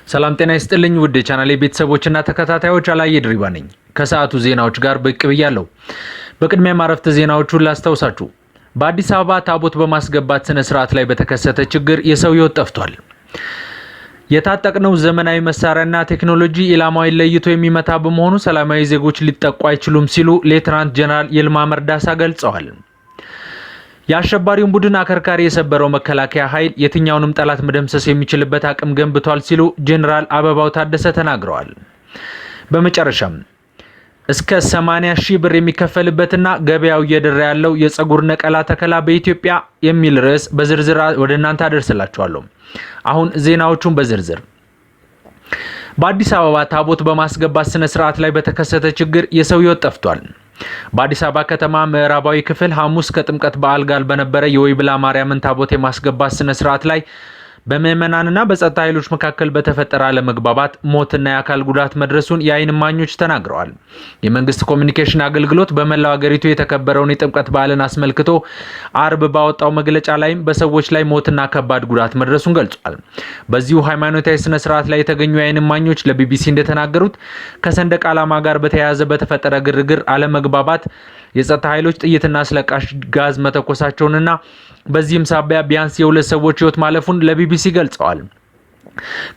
ሰላም ጤና ይስጥልኝ ውድ የቻናሌ ቤተሰቦችና ተከታታዮች አላየ ድሪባ ነኝ። ከሰዓቱ ዜናዎች ጋር ብቅ ብያለሁ። በቅድሚያ ማረፍተ ዜናዎቹን ላስታውሳችሁ። በአዲስ አበባ ታቦት በማስገባት ስነ ስርዓት ላይ በተከሰተ ችግር የሰው ሕይወት ጠፍቷል። የታጠቅነው ዘመናዊ መሳሪያና ቴክኖሎጂ ኢላማውን ለይቶ የሚመታ በመሆኑ ሰላማዊ ዜጎች ሊጠቁ አይችሉም ሲሉ ሌተናንት ጀነራል ይልማ መርዳሳ ገልጸዋል። የአሸባሪውን ቡድን አከርካሪ የሰበረው መከላከያ ኃይል የትኛውንም ጠላት መደምሰስ የሚችልበት አቅም ገንብቷል ሲሉ ጄኔራል አበባው ታደሰ ተናግረዋል። በመጨረሻም እስከ 80,000 ብር የሚከፈልበትና ገበያው እየደረ ያለው የፀጉር ነቀላ ተከላ በኢትዮጵያ የሚል ርዕስ በዝርዝር ወደ እናንተ አደርስላችኋለሁ። አሁን ዜናዎቹን በዝርዝር። በአዲስ አበባ ታቦት በማስገባት ስነ ስርዓት ላይ በተከሰተ ችግር የሰው ሕይወት ጠፍቷል። በአዲስ አበባ ከተማ ምዕራባዊ ክፍል ሐሙስ ከጥምቀት በዓል ጋር በነበረ የወይብላ ማርያምን ታቦት የማስገባት ስነ ስርዓት ላይ በምዕመናንና በጸጥታ ኃይሎች መካከል በተፈጠረ አለመግባባት ሞትና የአካል ጉዳት መድረሱን የዓይን እማኞች ተናግረዋል። የመንግስት ኮሚኒኬሽን አገልግሎት በመላው ሀገሪቱ የተከበረውን የጥምቀት በዓልን አስመልክቶ አርብ ባወጣው መግለጫ ላይም በሰዎች ላይ ሞትና ከባድ ጉዳት መድረሱን ገልጿል። በዚሁ ሃይማኖታዊ ስነ ስርዓት ላይ የተገኙ የዓይን እማኞች ለቢቢሲ እንደተናገሩት ከሰንደቅ ዓላማ ጋር በተያያዘ በተፈጠረ ግርግር አለመግባባት የጸጥታ ኃይሎች ጥይትና አስለቃሽ ጋዝ መተኮሳቸውንና በዚህም ሳቢያ ቢያንስ የሁለት ሰዎች ሕይወት ማለፉን ለቢቢሲ ገልጸዋል።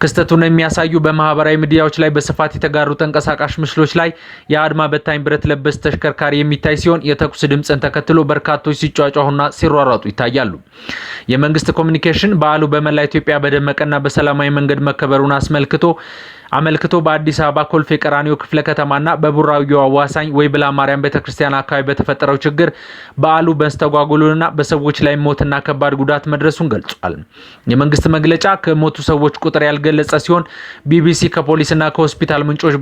ክስተቱን የሚያሳዩ በማህበራዊ ሚዲያዎች ላይ በስፋት የተጋሩ ተንቀሳቃሽ ምስሎች ላይ የአድማ በታኝ ብረት ለበስ ተሽከርካሪ የሚታይ ሲሆን የተኩስ ድምፅን ተከትሎ በርካቶች ሲጫጫሁና ሲሯሯጡ ይታያሉ። የመንግስት ኮሚኒኬሽን በዓሉ በመላ ኢትዮጵያ በደመቀና በሰላማዊ መንገድ መከበሩን አመልክቶ በአዲስ አበባ ኮልፌ ቀራኒዮ ክፍለ ከተማና በቡራዩ አዋሳኝ ወይብላ ማርያም ቤተክርስቲያን አካባቢ በተፈጠረው ችግር በዓሉ በስተጓጉሉና በሰዎች ላይ ሞትና ከባድ ጉዳት መድረሱን ገልጿል። የመንግስት መግለጫ ከሞቱ ሰዎች ቁጥር ያልገለጸ ሲሆን ቢቢሲ ከፖሊስና ከሆስፒታል ምንጮች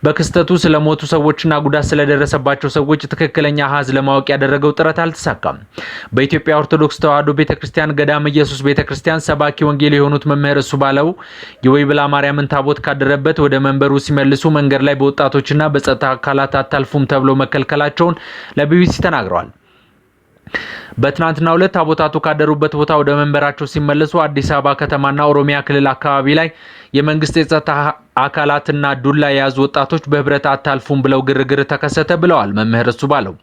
በክስተቱ ስለሞቱ ሰዎችና ጉዳት ስለደረሰባቸው ሰዎች ትክክለኛ አሃዝ ለማወቅ ያደረገው ጥረት አልተሳካም። በኢትዮጵያ ኦርቶዶክስ ተዋሕዶ ቤተክርስቲያን ገዳመ ኢየሱስ ቤተክርስቲያን ሰባኪ ወንጌል የሆኑት መምህር እሱ ባለው የወይብላ ማርያምን ታቦት ካደረበት ወደ መንበሩ ሲመልሱ መንገድ ላይ በወጣቶችና በጸጥታ አካላት አታልፉም ተብሎ መከልከላቸውን ለቢቢሲ ተናግረዋል። በትናንትናው ዕለት ታቦታቱ ካደሩበት ቦታ ወደ መንበራቸው ሲመለሱ አዲስ አበባ ከተማና ኦሮሚያ ክልል አካባቢ ላይ የመንግስት የጸጥታ አካላትና ዱላ የያዙ ወጣቶች በህብረት አታልፉም ብለው ግርግር ተከሰተ ብለዋል መምህር እሱ ባለው።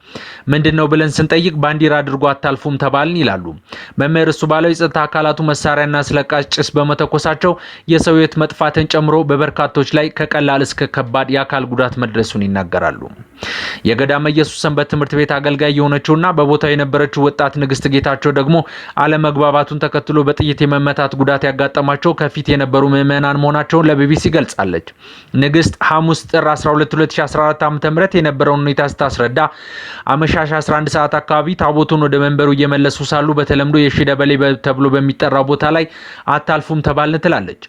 ምንድነው ብለን ስንጠይቅ ባንዲራ አድርጎ አታልፉም ተባልን ይላሉ መምህር እሱ ባለው። የጸጥታ አካላቱ መሳሪያና አስለቃሽ ጭስ በመተኮሳቸው የሰው ሕይወት መጥፋትን ጨምሮ በበርካቶች ላይ ከቀላል እስከ ከባድ የአካል ጉዳት መድረሱን ይናገራሉ። የገዳመ ኢየሱስ ሰንበት ትምህርት ቤት አገልጋይ የሆነችውና በቦታው የነበረችው ወጣት ንግስት ጌታቸው ደግሞ አለመግባባቱን ተከትሎ በጥይት የመመታት ጉዳት ያጋጠማቸው ከፊት የነበሩ ምዕመናን መሆናቸውን ለቢቢሲ ገልጻለች። ንግስት ሐሙስ ጥር 12 2014 ዓ.ም የነበረውን ሁኔታ ስታስረዳ አመሻሽ 11 ሰዓት አካባቢ ታቦቱን ወደ መንበሩ እየመለሱ ሳሉ በተለምዶ የሺ ደበሌ ተብሎ በሚጠራው ቦታ ላይ አታልፉም ተባልን ትላለች።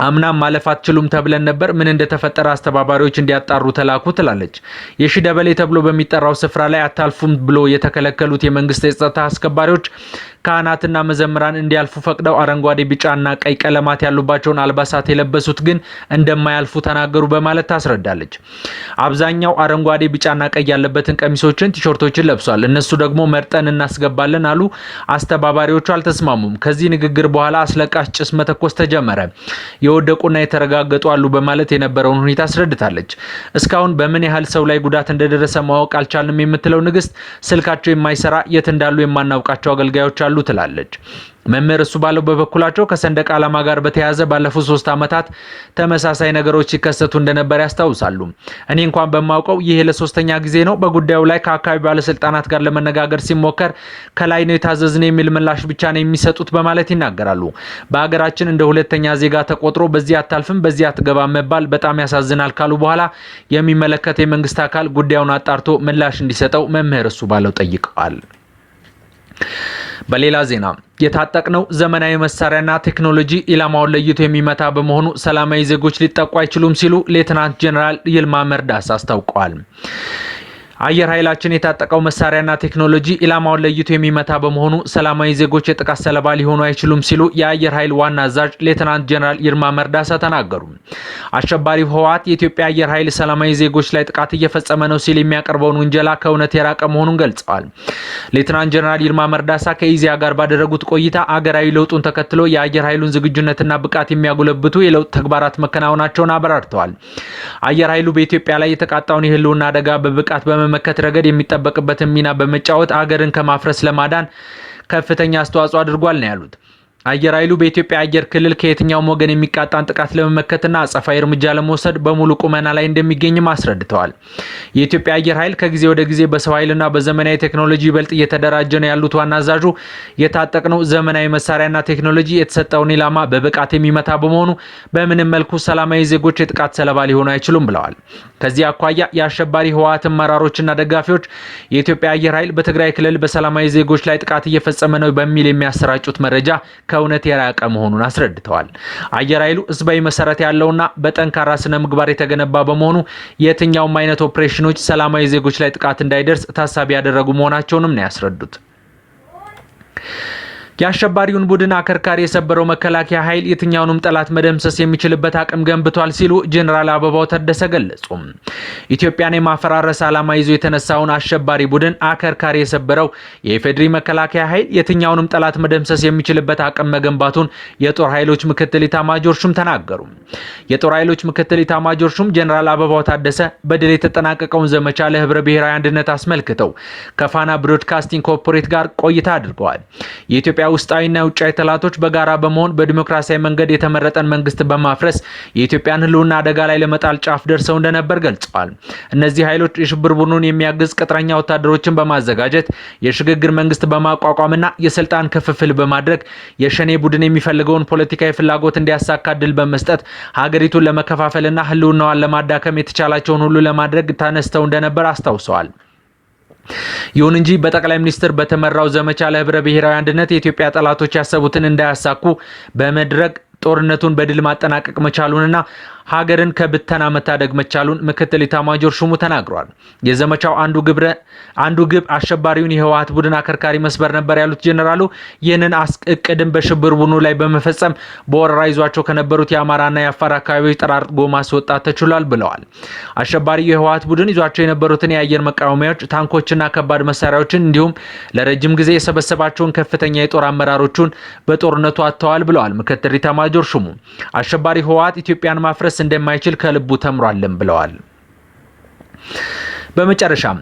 አምናም ማለፍ አትችሉም ተብለን ነበር። ምን እንደተፈጠረ አስተባባሪዎች እንዲያጣሩ ተላኩ ትላለች። የሺ ደበሌ ተብሎ በሚጠራው ስፍራ ላይ አታልፉም ብሎ የተከለከሉት የመንግስት የጸጥታ አስከባሪዎች ካህናትና መዘምራን እንዲያልፉ ፈቅደው አረንጓዴ፣ ቢጫና ቀይ ቀለማት ያሉባቸውን አልባሳት የለበሱት ግን እንደማያልፉ ተናገሩ በማለት ታስረዳለች። አብዛኛው አረንጓዴ፣ ቢጫና ቀይ ያለበትን ቀሚሶችን፣ ቲሸርቶችን ለብሷል። እነሱ ደግሞ መርጠን እናስገባለን አሉ። አስተባባሪዎቹ አልተስማሙም። ከዚህ ንግግር በኋላ አስለቃሽ ጭስ መተኮስ ተጀመረ። የወደቁና የተረጋገጡ አሉ በማለት የነበረውን ሁኔታ አስረድታለች። እስካሁን በምን ያህል ሰው ላይ ጉዳት እንደደረሰ ማወቅ አልቻልንም የምትለው ንግስት ስልካቸው የማይሰራ የት እንዳሉ የማናውቃቸው አገልጋዮች አሉ ትላለች። መምህር እሱ ባለው በበኩላቸው ከሰንደቅ ዓላማ ጋር በተያያዘ ባለፉት 3 ዓመታት ተመሳሳይ ነገሮች ሲከሰቱ እንደነበር ያስታውሳሉ። እኔ እንኳን በማውቀው ይሄ ለሶስተኛ ጊዜ ነው። በጉዳዩ ላይ ከአካባቢ ባለስልጣናት ጋር ለመነጋገር ሲሞከር ከላይ ነው የታዘዝነው የሚል ምላሽ ብቻ ነው የሚሰጡት በማለት ይናገራሉ። በሀገራችን እንደ ሁለተኛ ዜጋ ተቆጥሮ በዚህ አታልፍም በዚህ አትገባም መባል በጣም ያሳዝናል ካሉ በኋላ የሚመለከት የመንግስት አካል ጉዳዩን አጣርቶ ምላሽ እንዲሰጠው መምህር እሱ ባለው ጠይቀዋል። በሌላ ዜና የታጠቅነው ዘመናዊ መሳሪያና ቴክኖሎጂ ኢላማውን ለይቶ የሚመታ በመሆኑ ሰላማዊ ዜጎች ሊጠቁ አይችሉም ሲሉ ሌተናንት ጀነራል ይልማ መርዳሳ አስታውቀዋል። አየር ኃይላችን የታጠቀው መሳሪያና ቴክኖሎጂ ኢላማውን ለይቶ የሚመታ በመሆኑ ሰላማዊ ዜጎች የጥቃት ሰለባ ሊሆኑ አይችሉም ሲሉ የአየር ኃይል ዋና አዛዥ ሌተናንት ጀነራል ይርማ መርዳሳ ተናገሩ። አሸባሪው ህወሓት የኢትዮጵያ አየር ኃይል ሰላማዊ ዜጎች ላይ ጥቃት እየፈጸመ ነው ሲል የሚያቀርበውን ውንጀላ ከእውነት የራቀ መሆኑን ገልጸዋል። ሌተናንት ጀነራል ይርማ መርዳሳ ከኢዜአ ጋር ባደረጉት ቆይታ አገራዊ ለውጡን ተከትሎ የአየር ኃይሉን ዝግጁነትና ብቃት የሚያጎለብቱ የለውጥ ተግባራት መከናወናቸውን አብራርተዋል። አየር ኃይሉ በኢትዮጵያ ላይ የተቃጣውን የህልውና አደጋ በብቃት በመመከት ረገድ የሚጠበቅበትን ሚና በመጫወት አገርን ከማፍረስ ለማዳን ከፍተኛ አስተዋጽኦ አድርጓል ነው ያሉት። አየር ኃይሉ በኢትዮጵያ አየር ክልል ከየትኛውም ወገን የሚቃጣን ጥቃት ለመመከትና አጸፋዊ እርምጃ ለመውሰድ በሙሉ ቁመና ላይ እንደሚገኝም አስረድተዋል። የኢትዮጵያ አየር ኃይል ከጊዜ ወደ ጊዜ በሰው ኃይልና በዘመናዊ ቴክኖሎጂ ይበልጥ እየተደራጀ ነው ያሉት ዋና አዛዡ የታጠቅነው ዘመናዊ መሳሪያና ቴክኖሎጂ የተሰጠውን ኢላማ በብቃት የሚመታ በመሆኑ በምንም መልኩ ሰላማዊ ዜጎች የጥቃት ሰለባ ሊሆኑ አይችሉም ብለዋል። ከዚህ አኳያ የአሸባሪ ህወሓት አመራሮችና ደጋፊዎች የኢትዮጵያ አየር ኃይል በትግራይ ክልል በሰላማዊ ዜጎች ላይ ጥቃት እየፈጸመ ነው በሚል የሚያሰራጩት መረጃ ከእውነት የራቀ መሆኑን አስረድተዋል። አየር ኃይሉ ህዝባዊ መሰረት ያለውና በጠንካራ ስነ ምግባር የተገነባ በመሆኑ የትኛውም አይነት ኦፕሬሽኖች ሰላማዊ ዜጎች ላይ ጥቃት እንዳይደርስ ታሳቢ ያደረጉ መሆናቸውንም ነው ያስረዱት። የአሸባሪውን ቡድን አከርካሪ የሰበረው መከላከያ ኃይል የትኛውንም ጠላት መደምሰስ የሚችልበት አቅም ገንብቷል ሲሉ ጄኔራል አበባው ታደሰ ገለጹ። ኢትዮጵያን የማፈራረስ ዓላማ ይዞ የተነሳውን አሸባሪ ቡድን አከርካሪ የሰበረው የኢፌዴሪ መከላከያ ኃይል የትኛውንም ጠላት መደምሰስ የሚችልበት አቅም መገንባቱን የጦር ኃይሎች ምክትል ኢታማጆር ሹም ተናገሩ። የጦር ኃይሎች ምክትል ኢታማጆር ሹም ጄኔራል አበባው ታደሰ በድል የተጠናቀቀውን ዘመቻ ለህብረ ብሔራዊ አንድነት አስመልክተው ከፋና ብሮድካስቲንግ ኮርፖሬት ጋር ቆይታ አድርገዋል። የኢትዮጵያ ውስጣዊና ውጫዊ ጠላቶች በጋራ በመሆን በዲሞክራሲያዊ መንገድ የተመረጠን መንግስት በማፍረስ የኢትዮጵያን ህልውና አደጋ ላይ ለመጣል ጫፍ ደርሰው እንደነበር ገልጸዋል። እነዚህ ኃይሎች የሽብር ቡድኑን የሚያግዝ ቅጥረኛ ወታደሮችን በማዘጋጀት የሽግግር መንግስት በማቋቋምና የስልጣን ክፍፍል በማድረግ የሸኔ ቡድን የሚፈልገውን ፖለቲካዊ ፍላጎት እንዲያሳካ እድል በመስጠት ሀገሪቱን ለመከፋፈልና ህልውናዋን ለማዳከም የተቻላቸውን ሁሉ ለማድረግ ተነስተው እንደነበር አስታውሰዋል። ይሁን እንጂ በጠቅላይ ሚኒስትር በተመራው ዘመቻ ለህብረ ብሔራዊ አንድነት የኢትዮጵያ ጠላቶች ያሰቡትን እንዳያሳኩ በመድረግ ጦርነቱን በድል ማጠናቀቅ መቻሉንና ሀገርን ከብተና መታደግ መቻሉን ምክትል ኢታማጆር ሹሙ ተናግሯል። የዘመቻው አንዱ ግብ አሸባሪውን የህወሓት ቡድን አከርካሪ መስበር ነበር ያሉት ጄኔራሉ ይህንን እቅድም በሽብር ቡድኑ ላይ በመፈጸም በወረራ ይዟቸው ከነበሩት የአማራና የአፋር አካባቢዎች ጠራርጎ ማስወጣት ተችሏል ብለዋል። አሸባሪው የህወሓት ቡድን ይዟቸው የነበሩትን የአየር መቃወሚያዎች፣ ታንኮችና ከባድ መሳሪያዎችን እንዲሁም ለረጅም ጊዜ የሰበሰባቸውን ከፍተኛ የጦር አመራሮቹን በጦርነቱ አጥተዋል ብለዋል ምክትል ኢታማጆር ሹሙ። አሸባሪ ህወሓት ኢትዮጵያን ማፍረስ እንደማይችል ከልቡ ተምሯልም ብለዋል። በመጨረሻም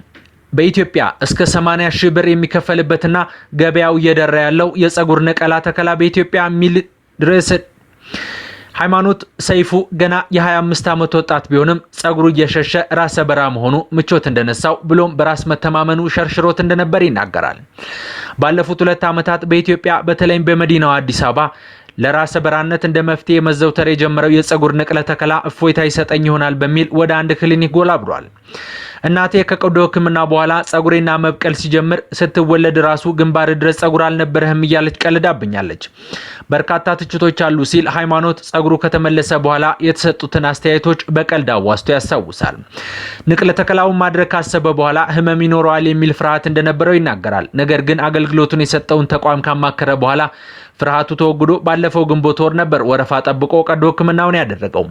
በኢትዮጵያ እስከ 80 ሺህ ብር የሚከፈልበትና ገበያው እየደራ ያለው የፀጉር ነቀላ ተከላ በኢትዮጵያ ሚል ድረስ ሃይማኖት ሰይፉ ገና የ25 ዓመት ወጣት ቢሆንም ፀጉሩ እየሸሸ ራሰ በራ መሆኑ ምቾት እንደነሳው ብሎም በራስ መተማመኑ ሸርሽሮት እንደነበር ይናገራል። ባለፉት 2 ዓመታት በኢትዮጵያ በተለይም በመዲናዋ አዲስ አበባ ለራሰ በራነት እንደ መፍትሄ መዘውተር የጀመረው የፀጉር ንቅለ ተከላ እፎይታ ይሰጠኝ ይሆናል በሚል ወደ አንድ ክሊኒክ ጎላ ብሏል። እናቴ ከቀዶ ሕክምና በኋላ ፀጉሬና መብቀል ሲጀምር ስትወለድ ራሱ ግንባር ድረስ ፀጉር አልነበረህም እያለች ቀልዳብኛለች። በርካታ ትችቶች አሉ ሲል ሃይማኖት ፀጉሩ ከተመለሰ በኋላ የተሰጡትን አስተያየቶች በቀልድ አዋስቶ ያስታውሳል። ንቅለ ተከላውን ማድረግ ካሰበ በኋላ ህመም ይኖረዋል የሚል ፍርሃት እንደነበረው ይናገራል። ነገር ግን አገልግሎቱን የሰጠውን ተቋም ካማከረ በኋላ ፍርሃቱ ተወግዶ ባለፈው ግንቦት ወር ነበር ወረፋ ጠብቆ ቀዶ ሕክምናውን ያደረገው።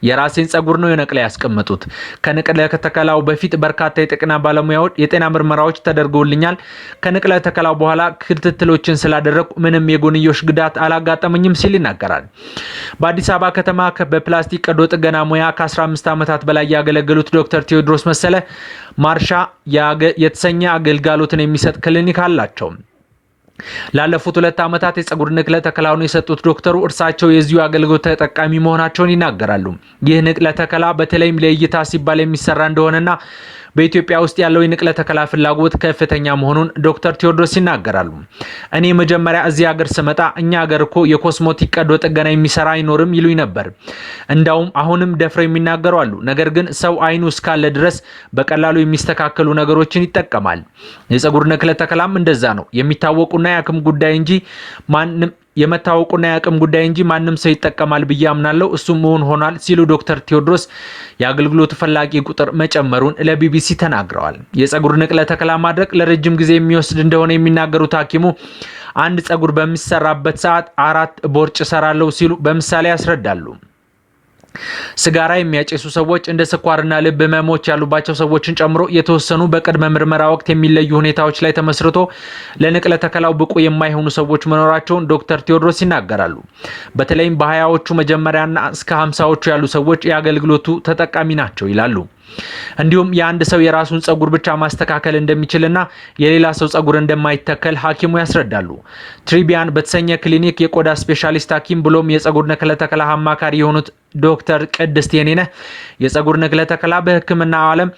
የራሴን ፀጉር ነው የነቅለ ያስቀመጡት። ከንቅለ ተከላው በፊት በርካታ የጤና ባለሙያዎች የጤና ምርመራዎች ተደርገውልኛል። ከንቅለ ተከላው በኋላ ክትትሎችን ስላደረኩ ምንም የጎንዮሽ ጉዳት አላጋጠመኝም ሲል ይናገራል። በአዲስ አበባ ከተማ በፕላስቲክ ቀዶ ጥገና ሙያ ከ15 ዓመታት በላይ ያገለገሉት ዶክተር ቴዎድሮስ መሰለ ማርሻ የተሰኘ አገልግሎትን የሚሰጥ ክሊኒክ አላቸው። ላለፉት 2 ዓመታት የፀጉር ንቅለ ተከላውን የሰጡት ዶክተሩ እርሳቸው የዚሁ አገልግሎት ተጠቃሚ መሆናቸውን ይናገራሉ። ይህ ንቅለ ተከላ በተለይም ለእይታ ሲባል የሚሰራ እንደሆነና በኢትዮጵያ ውስጥ ያለው የንቅለ ተከላ ፍላጎት ከፍተኛ መሆኑን ዶክተር ቴዎድሮስ ይናገራሉ። እኔ መጀመሪያ እዚህ ሀገር ስመጣ እኛ ሀገር እኮ የኮስሞቲክ ቀዶ ጥገና የሚሰራ አይኖርም ይሉኝ ነበር። እንዳውም አሁንም ደፍረው የሚናገሩ አሉ። ነገር ግን ሰው አይኑ እስካለ ድረስ በቀላሉ የሚስተካከሉ ነገሮችን ይጠቀማል። የፀጉር ንቅለ ተከላም እንደዛ ነው። የሚታወቁና የአቅም ጉዳይ እንጂ ማንም የመታወቁና የአቅም ጉዳይ እንጂ ማንም ሰው ይጠቀማል ብዬ አምናለሁ። እሱም መሆን ሆኗል ሲሉ ዶክተር ቴዎድሮስ የአገልግሎቱ ፈላጊ ቁጥር መጨመሩን ለቢቢሲ ተናግረዋል። የፀጉር ንቅለ ተከላ ማድረግ ለረጅም ጊዜ የሚወስድ እንደሆነ የሚናገሩት ሐኪሙ አንድ ፀጉር በሚሰራበት ሰዓት 4 ቦርጭ ሰራለው ሲሉ በምሳሌ ያስረዳሉ። ሲጋራ የሚያጨሱ ሰዎች እንደ ስኳርና ልብ ህመሞች ያሉባቸው ሰዎችን ጨምሮ የተወሰኑ በቅድመ ምርመራ ወቅት የሚለዩ ሁኔታዎች ላይ ተመስርቶ ለንቅለ ተከላው ብቁ የማይሆኑ ሰዎች መኖራቸውን ዶክተር ቴዎድሮስ ይናገራሉ። በተለይም በ20ዎቹ መጀመሪያና እስከ 50ዎቹ ያሉ ሰዎች የአገልግሎቱ ተጠቃሚ ናቸው ይላሉ። እንዲሁም የአንድ ሰው የራሱን ፀጉር ብቻ ማስተካከል እንደሚችልና የሌላ ሰው ፀጉር እንደማይተከል ሐኪሙ ያስረዳሉ። ትሪቢያን በተሰኘ ክሊኒክ የቆዳ ስፔሻሊስት ሐኪም ብሎም የፀጉር ንቅለ ተከላ አማካሪ የሆኑት ዶክተር ቅድስት የኔነህ የፀጉር ንቅለ ተከላ በሕክምና ዓለም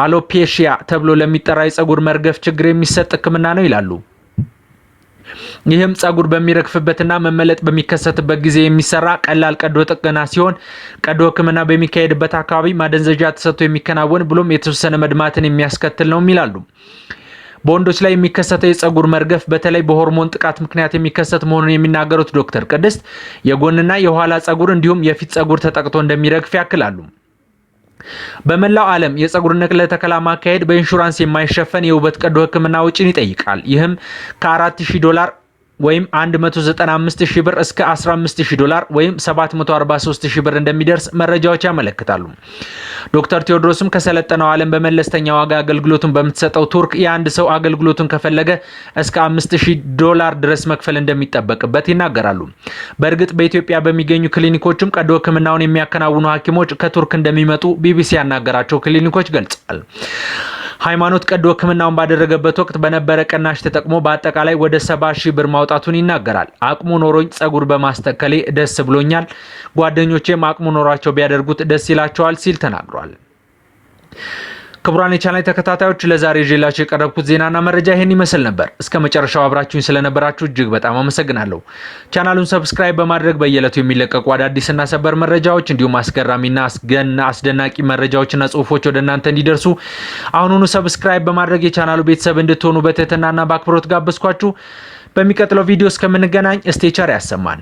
አሎፔሺያ ተብሎ ለሚጠራ የፀጉር መርገፍ ችግር የሚሰጥ ሕክምና ነው ይላሉ። ይህም ፀጉር በሚረግፍበትና መመለጥ በሚከሰትበት ጊዜ የሚሰራ ቀላል ቀዶ ጥገና ሲሆን ቀዶ ሕክምና በሚካሄድበት አካባቢ ማደንዘዣ ተሰጥቶ የሚከናወን ብሎም የተወሰነ መድማትን የሚያስከትል ነው ይላሉ። በወንዶች ላይ የሚከሰተው የፀጉር መርገፍ በተለይ በሆርሞን ጥቃት ምክንያት የሚከሰት መሆኑን የሚናገሩት ዶክተር ቅድስት የጎንና የኋላ ፀጉር እንዲሁም የፊት ፀጉር ተጠቅቶ እንደሚረግፍ ያክላሉ። በመላው ዓለም የፀጉር ንቅለ ተከላ ማካሄድ በኢንሹራንስ የማይሸፈን የውበት ቀዶ ሕክምና ወጪን ይጠይቃል። ይህም ከ$4000 ወይም 195,000 ብር እስከ $15,000 ወይም 743,000 ብር እንደሚደርስ መረጃዎች ያመለክታሉ። ዶክተር ቴዎድሮስም ከሰለጠነው ዓለም በመለስተኛ ዋጋ አገልግሎቱን በምትሰጠው ቱርክ የአንድ ሰው አገልግሎቱን ከፈለገ እስከ $5,000 ድረስ መክፈል እንደሚጠበቅበት ይናገራሉ። በእርግጥ በኢትዮጵያ በሚገኙ ክሊኒኮችም ቀዶ ሕክምናውን የሚያከናውኑ ሐኪሞች ከቱርክ እንደሚመጡ ቢቢሲ ያናገራቸው ክሊኒኮች ገልጸዋል። ሃይማኖት ቀዶ ሕክምናውን ባደረገበት ወቅት በነበረ ቅናሽ ተጠቅሞ በአጠቃላይ ወደ 70,000 ብር ማውጣቱን ይናገራል። አቅሙ ኖሮኝ ፀጉር በማስተከሌ ደስ ብሎኛል። ጓደኞቼም አቅሙ ኖሯቸው ቢያደርጉት ደስ ይላቸዋል ሲል ተናግሯል። ክቡራን የቻናሌ ተከታታዮች ለዛሬ ይዤላችሁ የቀረብኩት ዜናና መረጃ ይሄን ይመስል ነበር። እስከ መጨረሻው አብራችሁኝ ስለነበራችሁ እጅግ በጣም አመሰግናለሁ። ቻናሉን ሰብስክራይብ በማድረግ በየዕለቱ የሚለቀቁ አዳዲስና ሰበር መረጃዎች እንዲሁም አስገራሚና አስደናቂ መረጃዎችና ጽሁፎች ወደ እናንተ እንዲደርሱ አሁኑኑ ሰብስክራይብ በማድረግ የቻናሉ ቤተሰብ እንድትሆኑ በትህትናና በአክብሮት ጋበዝኳችሁ። በሚቀጥለው ቪዲዮ እስከምንገናኝ እስቴ ቸር ያሰማን።